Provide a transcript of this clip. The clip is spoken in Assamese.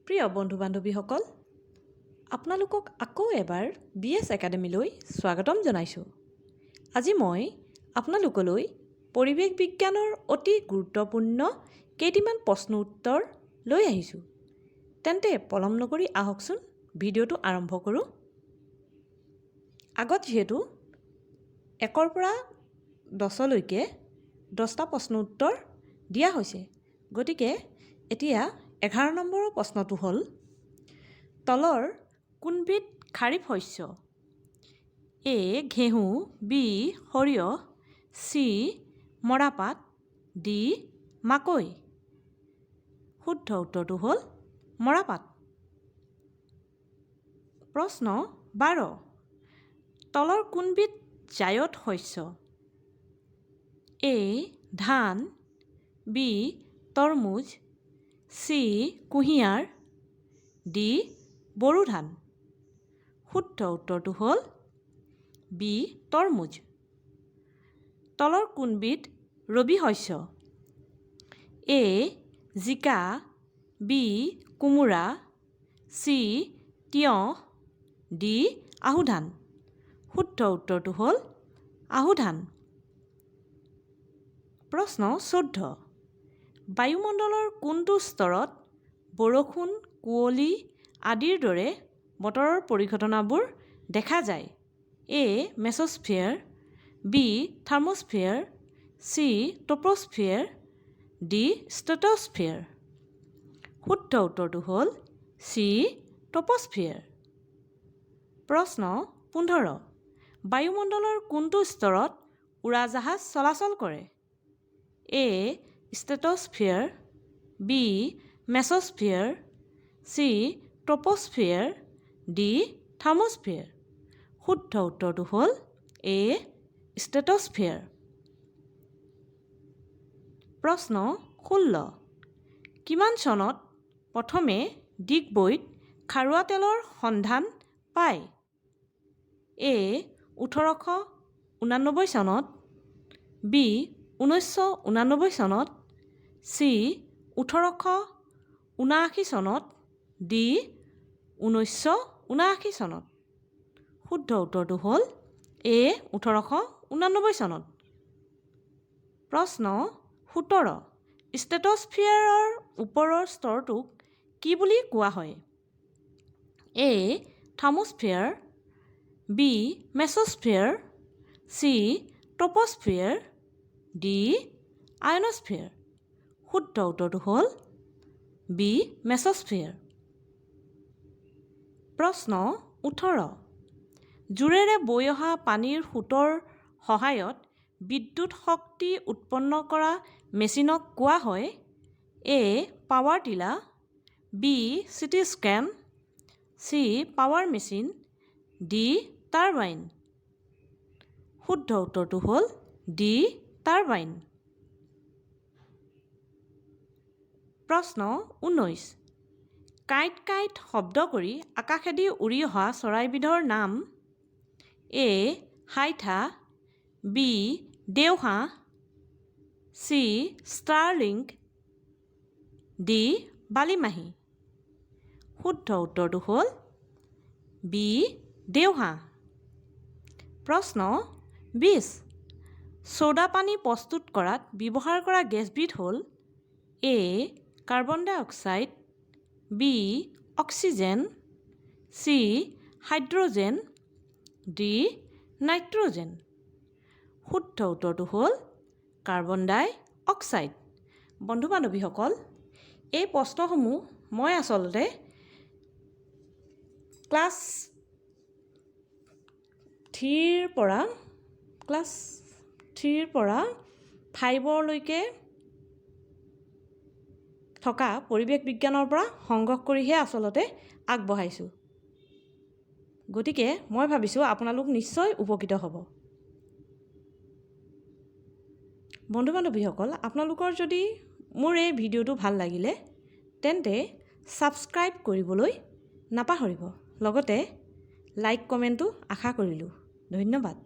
প্ৰিয় বন্ধু বান্ধৱীসকল, আপোনালোকক আকৌ এবাৰ BS একাডেমীলৈ স্বাগতম জনাইছোঁ। আজি মই আপোনালোকলৈ পৰিৱেশ বিজ্ঞানৰ অতি গুৰুত্বপূৰ্ণ কেইটিমান প্ৰশ্ন উত্তৰ লৈ আহিছোঁ। তেন্তে পলম নকৰি আহকচোন ভিডিঅ'টো আৰম্ভ কৰোঁ। আগত যিহেতু 1ৰ পৰা 10লৈকে 10টা প্ৰশ্ন উত্তৰ দিয়া হৈছে, গতিকে এতিয়া 11 নম্বৰৰ প্ৰশ্নটো হ'ল, তলৰ কোনবিধ খাৰিফ শস্য? A. ঘেঁহু, B. সৰিয়হ, C. মৰাপাট, D. মাকৈ। শুদ্ধ উত্তৰটো হ'ল মৰাপাট। প্ৰশ্ন 12, তলৰ কোনবিধ জায়দ শস্য? A. ধান, B. তৰমুজ, C. কুঁহিয়াৰ, D. বড়ো ধান। শুদ্ধ উত্তৰটো হ'ল B. তৰমুজ। তলৰ কোনবিধ ৰবি শস্য? A. জিকা, B. কোমোৰা, C. তিয়ঁহ, D. আহু ধান। শুদ্ধ উত্তৰটো হ'ল আহু ধান। প্ৰশ্ন 14, বায়ুমণ্ডলৰ কোনটো স্তৰত বৰষুণ, কুঁৱলী আদিৰ দৰে বতৰৰ পৰিঘটনাবোৰ দেখা যায়? A. মেছ'স্ফিয়াৰ, B. থাৰ্মোস্ফিয়াৰ, C. ট্ৰপোস্ফিয়াৰ, D. Stratosphere. শুদ্ধ উত্তৰটো হ'ল C. ট্ৰপোস্ফিয়াৰ। প্ৰশ্ন 15, বায়ুমণ্ডলৰ কোনটো স্তৰত উৰাজাহাজ চলাচল কৰে? A. Stratosphere, B. মেছ'স্ফিয়াৰ, C. ট্ৰপোস্ফিয়াৰ, D. থাৰ্মোস্ফিয়াৰ। শুদ্ধ উত্তৰটো হ'ল A. ষ্ট্ৰেটোস্ফিয়াৰ। প্ৰশ্ন 16, কিমান চনত প্ৰথমে ডিগবৈত খাৰুৱা তেলৰ সন্ধান পায়? A. 1889 চনত, B. 1989 চনত, C. 1879 চনত, D. 1979 চনত। শুদ্ধ উত্তৰটো হ'ল A. 1889 চনত। প্ৰশ্ন 17, ষ্ট্ৰেটোস্ফিয়াৰৰ ওপৰৰ স্তৰটোক কি বুলি কোৱা হয়? A. থাৰ্মোস্ফিয়াৰ, B. মেছ'স্ফিয়াৰ, C. ট্ৰপোস্ফিয়াৰ, D. আয়নস্ফিয়াৰ। শুদ্ধ উত্তৰটো হ'ল B. মেছ'স্ফিয়াৰ। প্ৰশ্ন 18, জোৰেৰে বৈ অহা পানীৰ সোঁতৰ সহায়ত বিদ্যুৎ শক্তি উৎপন্ন কৰা মেচিনক কোৱা হয়? A. Power tiller, B. CT scan, C. Power machine, D. Turbine. শুদ্ধ উত্তৰটো হ'ল D. টাৰবাইন। প্ৰশ্ন 19, কাঁইট কাঁইট শব্দ কৰি আকাশেদি উৰি অহা চৰাইবিধৰ নাম? A. হাইঠা, B. দেওহাঁহ, C. Starlink, D. বালিমাহী। শুদ্ধ উত্তৰটো হ'ল B. দেওহাঁহ। প্ৰশ্ন 20, ছ'ডা পানী প্ৰস্তুত কৰাত ব্যৱহাৰ কৰা গেছবিধ হ'ল? A. Carbon dioxide, B. Oxygen, C. Hydrogen, D. Nitrogen. শুদ্ধ উত্তৰটো হ'ল কাৰ্বন ডাই অক্সাইড। বন্ধু বান্ধৱীসকল, এই প্ৰশ্নসমূহ মই আচলতে ক্লাছ 3ৰ পৰা 5লৈকে থকা পৰিৱেশ বিজ্ঞানৰ পৰা সংগ্ৰহ কৰিহে আচলতে আগবঢ়াইছোঁ। গতিকে মই ভাবিছোঁ আপোনালোক নিশ্চয় উপকৃত হ'ব। বন্ধু বান্ধৱীসকল, আপোনালোকৰ যদি মোৰ এই ভিডিঅ'টো ভাল লাগিলে তেন্তে ছাবস্ক্ৰাইব কৰিবলৈ নাপাহৰিব। লগতে লাইক কমেণ্টো আশা কৰিলোঁ। ধন্যবাদ।